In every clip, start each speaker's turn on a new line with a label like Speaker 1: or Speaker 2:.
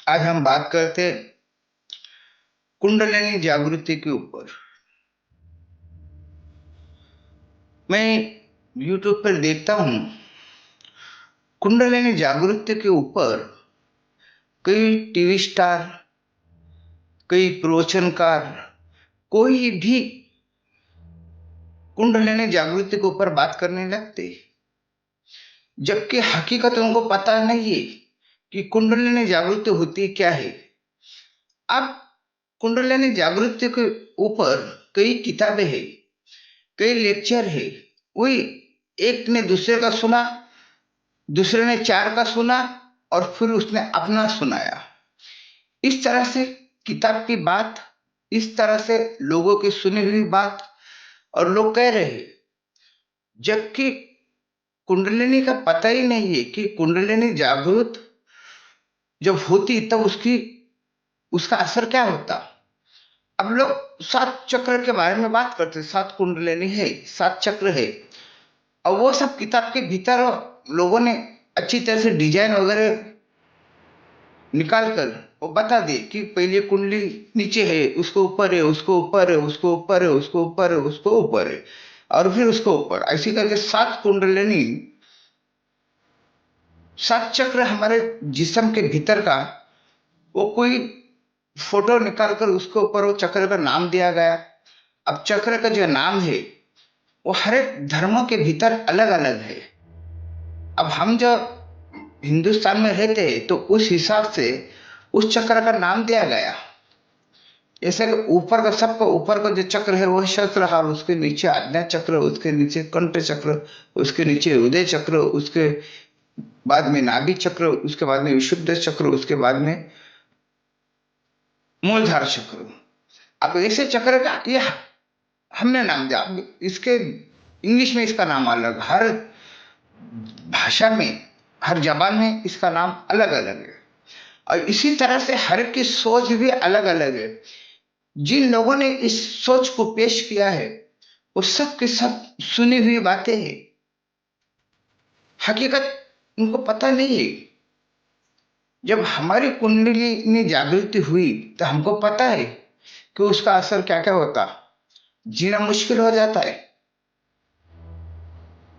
Speaker 1: आज हम बात करते हैं कुंडलिनी जागृति के ऊपर। मैं यूट्यूब पर देखता हूँ कुंडलिनी जागृति के ऊपर कई टीवी स्टार, कई प्रवचनकार, कोई भी कुंडलिनी जागृति के ऊपर बात करने लगते, जबकि हकीकत उनको पता नहीं है कि कुंडलिनी जागृति होती क्या है। अब कुंडलिनी जागृति के ऊपर कई किताबें हैं, कई लेक्चर है। वही एक ने दूसरे का सुना, दूसरे ने चार का सुना और फिर उसने अपना सुनाया। इस तरह से किताब की बात, इस तरह से लोगों की सुनी हुई बात, और लोग कह रहे हैं, जबकि कुंडलिनी का पता ही नहीं है कि कुंडलिनी जागृत जब होती तब उसकी उसका असर क्या होता। अब लोग सात चक्र के बारे में बात करते, सात कुंडलिनी है, सात चक्र है, और वो सब किताब के भीतर लोगों ने अच्छी तरह से डिजाइन वगैरह निकाल कर वो बता दे कि पहले कुंडली नीचे है, उसको ऊपर है, उसको ऊपर है, उसको ऊपर है, उसको ऊपर है, उसको ऊपर है, और फिर उसको ऊपर, ऐसी करके सात कुंडलिनी, सात चक्र हमारे जिस्म के भीतर का। वो कोई फोटो निकाल कर उसके ऊपर वो चक्र का नाम दिया गया। अब चक्र का जो नाम है वो हर एक धर्मों के भीतर अलग अलग है। अब हम जब हिंदुस्तान में रहते हैं तो उस हिसाब से उस चक्र का नाम दिया गया। जैसे कि ऊपर का, सबका ऊपर का जो चक्र है वह सहस्त्रहार, उसके नीचे आज्ञा चक्र, उसके नीचे कंठ चक्र, उसके नीचे उदय चक्र, उसके बाद में नाभि चक्र, उसके बाद में विशुद्ध चक्र, उसके बाद में मूलधार चक्र। अब ऐसे चक्र का ये हमने नाम दिया। अब इसके इंग्लिश में इसका नाम अलग, हर भाषा में, हर जबान में इसका नाम अलग अलग है। और इसी तरह से हर एक की सोच भी अलग अलग है। जिन लोगों ने इस सोच को पेश किया है वो सब के सब सुनी हुई बातें हैं, हकीकत उनको पता नहीं है। जब हमारी कुंडली में जागृति हुई तो हमको पता है कि उसका असर क्या क्या होता, जीना मुश्किल हो जाता है।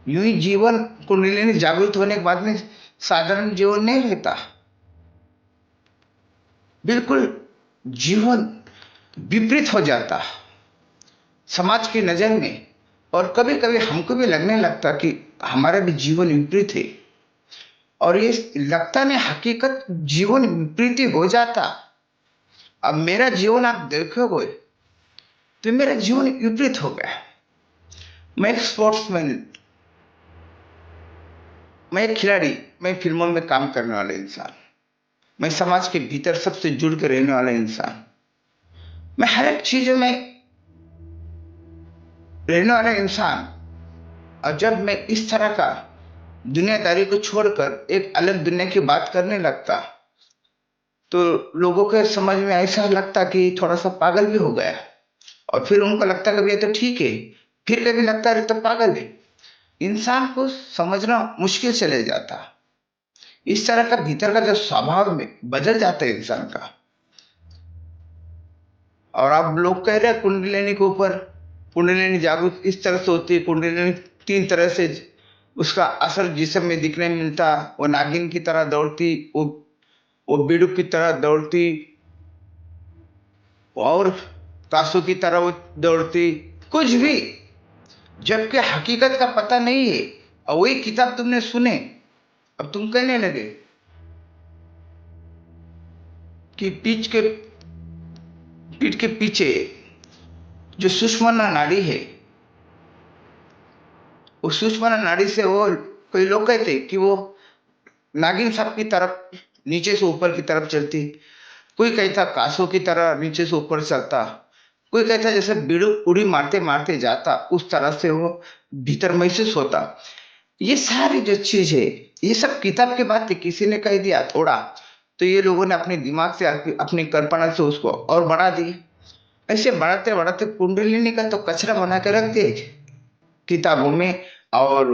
Speaker 1: यूं ही जीवन कुंडली में जागृत होने के बाद में साधारण जीवन नहीं रहता, बिल्कुल जीवन विपरीत हो जाता समाज की नजर में। और कभी कभी हमको भी लगने लगता कि हमारा भी जीवन विपरीत है, और ये लगता नहीं, हकीकत जीवन विपरीत ही हो जाता। अब मेरा जीवन आप देखोगे तो मेरा जीवन विपरीत हो गया। मैं एक स्पोर्ट्समैन, मैं एक खिलाड़ी, मैं फिल्मों में काम करने वाला इंसान, मैं समाज के भीतर सबसे जुड़ कर रहने वाला इंसान, मैं हर एक चीजों में रहने वाला इंसान। और जब मैं इस तरह का दुनियादारी को छोड़कर एक अलग दुनिया की बात करने लगता तो लोगों के समझ में ऐसा लगता कि थोड़ा सा पागल भी हो गया। और फिर उनको लगता कभी ये तो ठीक है, फिर कभी लगता है तो पागल है। इंसान को समझना मुश्किल चले जाता। इस तरह का भीतर का जो स्वभाव में बदल जाता है इंसान का। और अब लोग कह रहे हैं कुंडलिनी के ऊपर, कुंडलिनी जागरूक इस तरह से होती है, कुंडलिनी तीन तरह से उसका असर जिस्म में दिखने मिलता। वो नागिन की तरह दौड़ती, वो बिड़ुक की तरह दौड़ती, और कासू की तरह वो दौड़ती, कुछ भी, जबकि हकीकत का पता नहीं है। और वही किताब तुमने सुने, अब तुम कहने लगे कि पीठ के पीछे जो सुषुम्ना नाड़ी है, वो सुषुम्ना नाड़ी से वो, कोई लोग कहते कि वो नागिन सांप की तरफ नीचे से ऊपर की तरफ चलती, कोई कहता कासों की तरह नीचे से ऊपर चलता, कोई कहता जैसे बीड़ू उड़ी मारते मारते जाता उस तरह से वो भीतर महसूस होता। ये सारी जो चीज है, ये सब किताब की बात थी, किसी ने कह दिया थोड़ा, तो ये लोगों ने अपने दिमाग से अपनी कल्पना से उसको और बढ़ा दी। ऐसे बढ़ाते बढ़ाते कुंडलिनी का तो कचरा बना के रख दिए किताबों में, और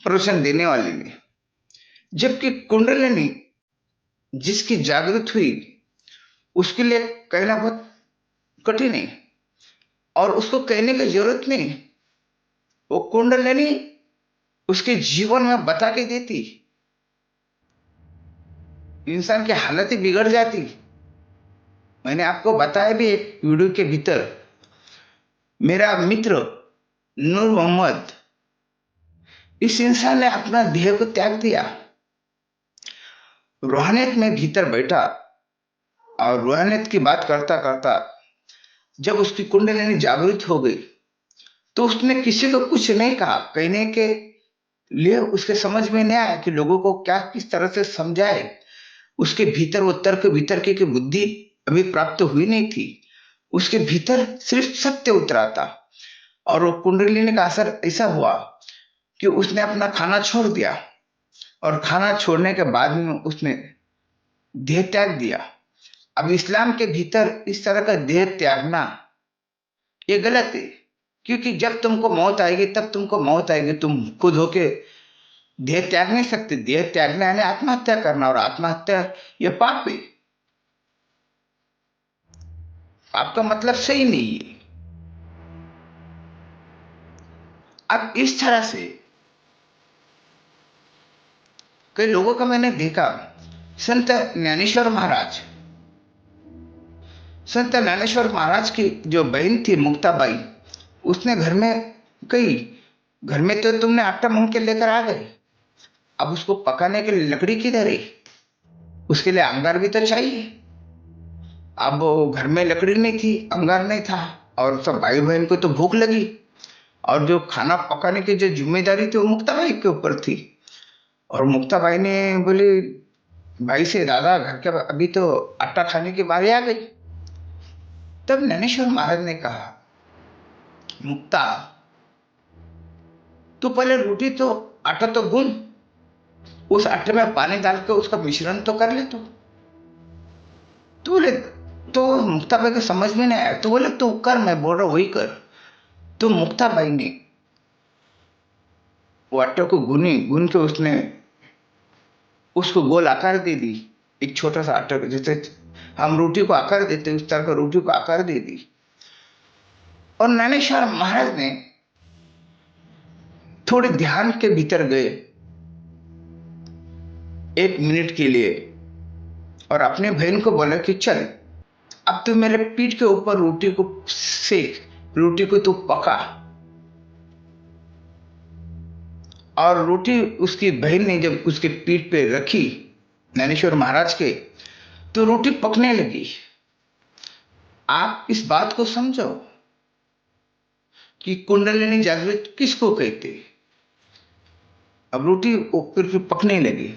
Speaker 1: प्रवचन देने वाले में। जबकि कुंडलिनी जिसकी जागृत हुई उसके लिए कहना बहुत कठिन है और उसको कहने की जरूरत नहीं। वो कुंडलिनी उसके जीवन में बता के देती, इंसान की हालत ही बिगड़ जाती। मैंने आपको बताया भी एक वीडियो के भीतर, मेरा मित्र नूर मोहम्मद, इस इंसान ने अपना देह को त्याग दिया, रूहानियत में भीतर बैठा और रूहानियत की बात करता करता जब उसकी कुंडलिनी जागृत हो गई तो उसने किसी को कुछ नहीं कहा, कहने के लिए उसके समझ में नहीं आया कि लोगों को क्या किस तरह से समझाए। उसके भीतर वो तर्क वितर्क की बुद्धि अभी प्राप्त हुई नहीं थी, उसके भीतर सिर्फ सत्य उतरा था। और वो कुंडलिनी का असर ऐसा हुआ कि उसने अपना खाना छोड़ दिया और खाना छोड़ने के बाद में उसने देह त्याग दिया। अब इस्लाम के भीतर इस तरह का देह त्यागना ये गलत है, क्योंकि जब तुमको मौत आएगी तब तुमको मौत आएगी, तुम खुद होके देह त्याग नहीं सकते। देह त्यागना यानी आत्महत्या करना, और आत्महत्या ये पाप है। पाप का मतलब सही नहीं है। अब इस तरह से कई लोगों का मैंने देखा। संत ज्ञानेश्वर महाराज, संत ज्ञानेश्वर महाराज की जो बहन थी मुक्ताबाई, उसने घर में कही, घर में तो तुमने आटा मूंग के लेकर आ गए, अब उसको पकाने के लिए लकड़ी किधर है? उसके लिए अंगार भी तो चाहिए। अब वो घर में लकड़ी नहीं थी, अंगार नहीं था, और सब भाई बहन को तो भूख लगी, और जो खाना पकाने की जो जिम्मेदारी थी वो मुक्ताबाई के ऊपर थी। और मुक्ताबाई ने बोली भाई से, दादा घर के अभी तो आटा खाने की बारी आ गई। तब ज्ञानेश्वर महाराज ने कहा, मुक्ता तू पहले रोटी तो, आटा तो गूंद, उस आटे में पानी डाल के उसका मिश्रण तो कर ले तू बोले। तो मुक्ताबाई को समझ में नहीं आया, तो बोले तू कर, मैं बोल रहा वही कर। तो मुक्ताबाई ने वो आटे को गून के उसने उसको गोल आकार दे दी, एक छोटा सा आटा, जैसे हम रोटी को आकार देते उस तरह का रोटी को आकार दे दी। और ज्ञानेश्वर महाराज ने थोड़े ध्यान के भीतर गए 1 मिनट के लिए, और अपने बहन को बोला कि चल अब तू मेरे पीठ के ऊपर रोटी को सेक, रोटी को तू पका। और रोटी उसकी बहन ने जब उसके पीठ पे रखी ज्ञानेश्वर महाराज के, तो रोटी पकने लगी। आप इस बात को समझो कि कुंडलिनी जागृत किसको कहते। अब रोटी फिर पकने लगी।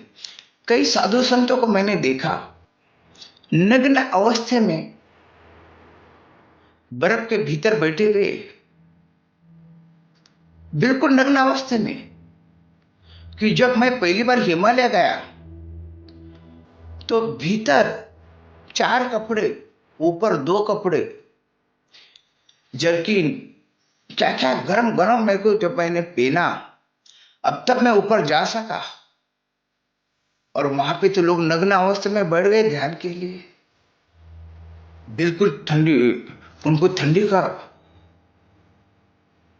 Speaker 1: कई साधु संतों को मैंने देखा नग्न अवस्था में बर्फ के भीतर बैठे हुए, बिल्कुल नग्न अवस्था में, कि जब मैं पहली बार हिमालय गया तो भीतर 4 कपड़े, ऊपर 2 कपड़े, जर्किन, क्या क्या गरम गरम मेरे को जब मैंने पहना, अब तब मैं ऊपर जा सका। और वहां पे तो लोग नग्न अवस्था में बैठ गए ध्यान के लिए, बिल्कुल ठंडी, उनको ठंडी का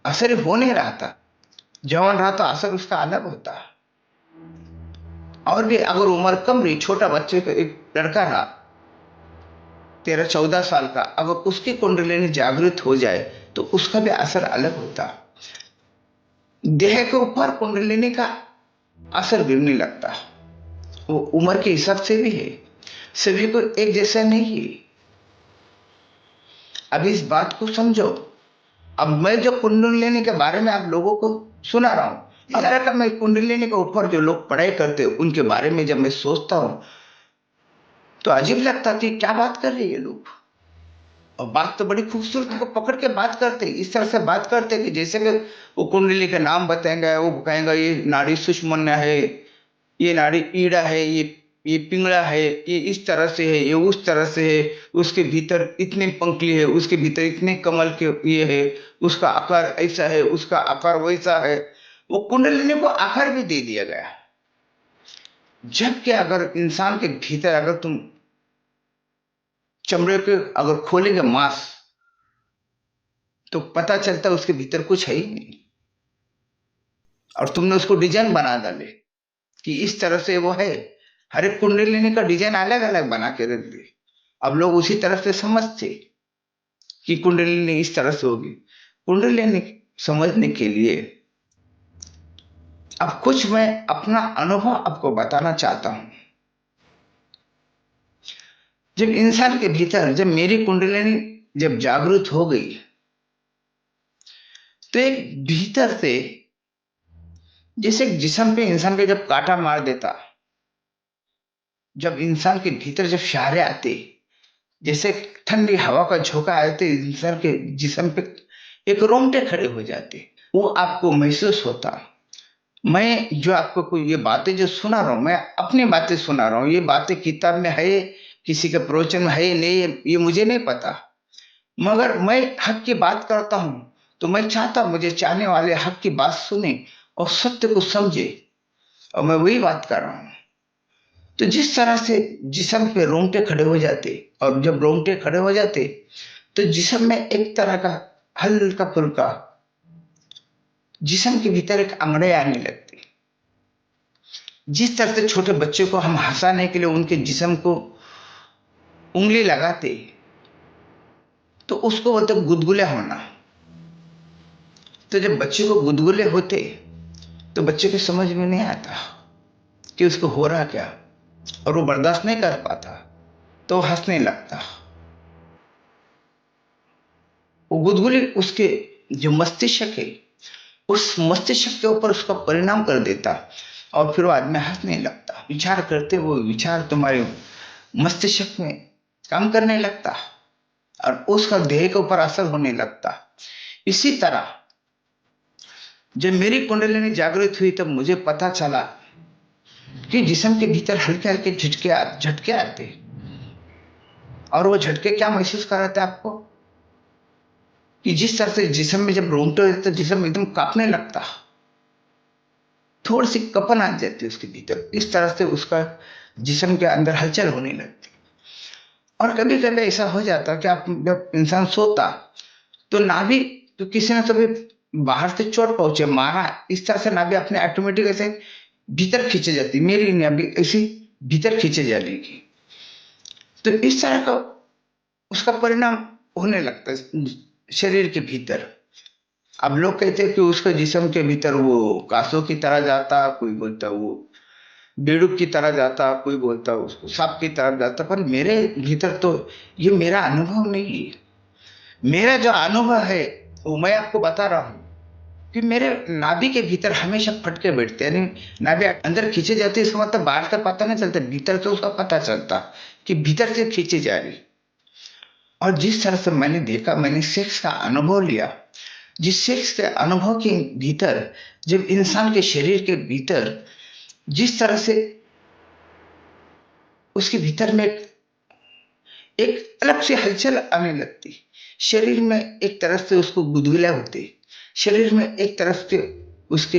Speaker 1: असर हो नहीं रहा था। जवान रहा तो असर उसका अलग होता। और भी अगर उम्र कम रही, छोटा बच्चे का एक लड़का रहा 13-14 साल का, अगर उसकी कुंडलिनी जागृत हो जाए तो उसका भी असर अलग होता। देह के ऊपर कुंडलिनी का असर गिरने लगता। वो उम्र के हिसाब से भी है, सभी को एक जैसा नहीं है। अब इस बात को समझो। अब मैं जो कुंडलिनी के बारे में आप लोगों को सुना रहा हूं, अगर मैं कुंडलिनी के ऊपर जो लोग पढ़ाई करते हैं उनके बारे में जब मैं सोचता हूं तो अजीब लगता कि क्या बात कर रहे हैं ये लोग। और बात तो बड़ी खूबसूरत को पकड़ के बात करते, इस तरह से बात करते कि जैसे कि वो कुंडली का नाम बताएंगे, वो कहेंगे ये नाड़ी सुषुम्ना है, ये नाड़ी ईड़ा है, ये पिंगला है, ये इस तरह से है, ये उस तरह से है, उसके भीतर इतने पंखली है, उसके भीतर इतने कमल के ये है, उसका आकार ऐसा है, उसका आकार वैसा है। वो कुंडलिनी को आकार भी दे दिया गया। जबकि अगर इंसान के भीतर अगर तुम चमड़े के अगर खोलेंगे मांस, तो पता चलता है उसके भीतर कुछ है ही नहीं, और तुमने उसको डिजाइन बना डाले कि इस तरह से वो है। हर एक कुंडलिनी का डिजाइन अलग अलग बना के रख दिए। अब लोग उसी तरह से समझते कि कुंडलिनी इस तरह से होगी। कुंडलिनी समझने के लिए अब कुछ मैं अपना अनुभव आपको बताना चाहता हूं। जब इंसान के भीतर, जब मेरी कुंडलिनी जब जागृत हो गई, तो एक भीतर से जैसे जिस्म पे इंसान के जब कांटा मार देता, जब इंसान के भीतर जब शहारे आते, जैसे ठंडी हवा का झोंका आते, इंसान के जिस्म पे एक रोंगटे खड़े हो जाते, वो आपको महसूस होता। मैं जो आपको कोई ये बातें जो सुना रहा हूं, मैं अपनी बातें सुना रहा हूं। ये बातें किताब में है, किसी के प्रवचन में है नहीं, ये मुझे नहीं पता, मगर मैं हक की बात करता हूं। तो मैं चाहता, मुझे चाहने वाले हक की बात सुने और सत्य को समझे, और मैं वही बात कर रहा हूं। तो जिस तरह से जिस्म पे रोंगटे खड़े हो जाते, और जब रोंगटे खड़े हो जाते, तो जिस्म में एक तरह का हल्का फुल्का जिस्म के भीतर एक अंगड़े आने लगती। जिस तरह से छोटे बच्चे को हम हंसाने के लिए उनके जिस्म को उंगली लगाते, तो उसको बोलते गुदगुले होना। तो जब बच्चे को गुदगुले होते, तो बच्चे को समझ में नहीं आता कि उसको हो रहा क्या, और वो बर्दाश्त नहीं कर पाता, तो हंसने लगता। वो गुदगुली उसके जो मस्तिष्क है, उस मस्तिष्क के ऊपर उसका परिणाम कर देता, और फिर वो आदमी हंसने लगता। विचार करते, वो विचार तुम्हारे मस्तिष्क में काम करने लगता, और उसका देह के ऊपर असर होने लगता। इसी तरह जब मेरी कुंडलिनी जागृत हुई, तब मुझे पता चला कि जिस्म के भीतर हल्के हल्के झटके आते, और वो झटके क्या महसूस कराते आपको, कि जिस तरह से जिस्म में जब रोंगटे होते, तो जिस्म एकदम कांपने लगता, थोड़ी सी कपन आ जाती उसके भीतर। इस तरह से उसका जिस्म के अंदर हलचल होने लगती। और कभी कभी ऐसा हो जाता कि आप जब इंसान सोता, तो नाभि, तो किसी ने कभी बाहर से चोट पहुंचे, मारा, इस तरह से नाभि अपने ऑटोमेटिक ऐसे भीतर खींचे जाती। मेरी नाभि ऐसी भीतर खींचे जा रही। तो इस तरह का उसका परिणाम होने लगता है शरीर के भीतर। अब लोग कहते हैं कि उसका जिस्म के भीतर वो कासों की तरह जाता, कोई बोलता वो बेडूक की तरह जाता, कोई बोलता उसको सांप की तरह जाता। पर मेरे भीतर तो ये मेरा अनुभव नहीं है। मेरा जो अनुभव है वो मैं आपको बता रहा हूँ कि मेरे नाभि के भीतर हमेशा फटके बैठते हैं। यानी नाभि अंदर खींचे जाती है, इसका मतलब बाहर का पता नहीं चलता, भीतर से उसका पता चलता कि भीतर से खींची जा रही। और जिस तरह से मैंने देखा, मैंने सेक्स का अनुभव लिया, जिस सेक्स के अनुभव के भीतर, जब इंसान के शरीर के भीतर जिस तरह से उसके भीतर में एक अलग से हलचल आने लगती, शरीर में एक तरफ से उसको गुदगुला होते, शरीर में एक तरफ से उसके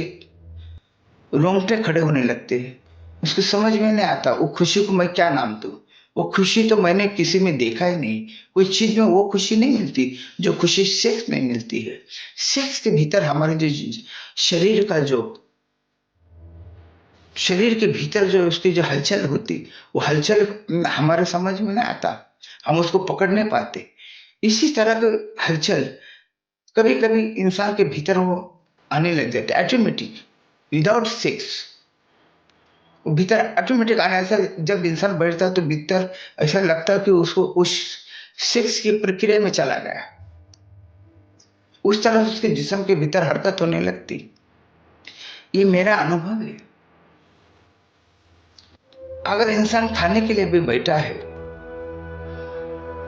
Speaker 1: रोंगटे खड़े होने लगते हैं। उसको समझ में नहीं आता वो खुशी को मैं क्या नाम दूं। वो खुशी तो मैंने किसी में देखा ही नहीं। कोई चीज में वो खुशी नहीं मिलती जो खुशी सेक्स में मिलती है। सेक्स के भीतर हमारे जो शरीर का जो शरीर के भीतर जो उसकी जो हलचल होती, वो हलचल हमारे समझ में नहीं आता, हम उसको पकड़ नहीं पाते। इसी तरह का हलचल कभी कभी इंसान के भीतर वो आने लग जाते ऑटोमेटिक, विदाउट सेक्स। वो भीतर ऑटोमेटिक आने से जब इंसान बैठता है, तो भीतर ऐसा लगता है कि उसको उस सेक्स की प्रक्रिया में चला गया। उस तरह से उसके जिस्म के भीतर हरकत होने लगती। ये मेरा अनुभव है। अगर इंसान खाने के लिए भी बैठा है,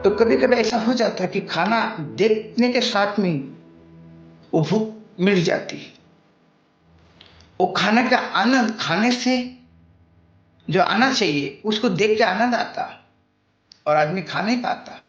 Speaker 1: तो कभी कभी ऐसा हो जाता है कि खाना देखने के साथ में वो भूख मिट जाती। वो खाने का आनंद, खाने से जो आना चाहिए उसको देख के आनंद आता, और आदमी खा नहीं पाता।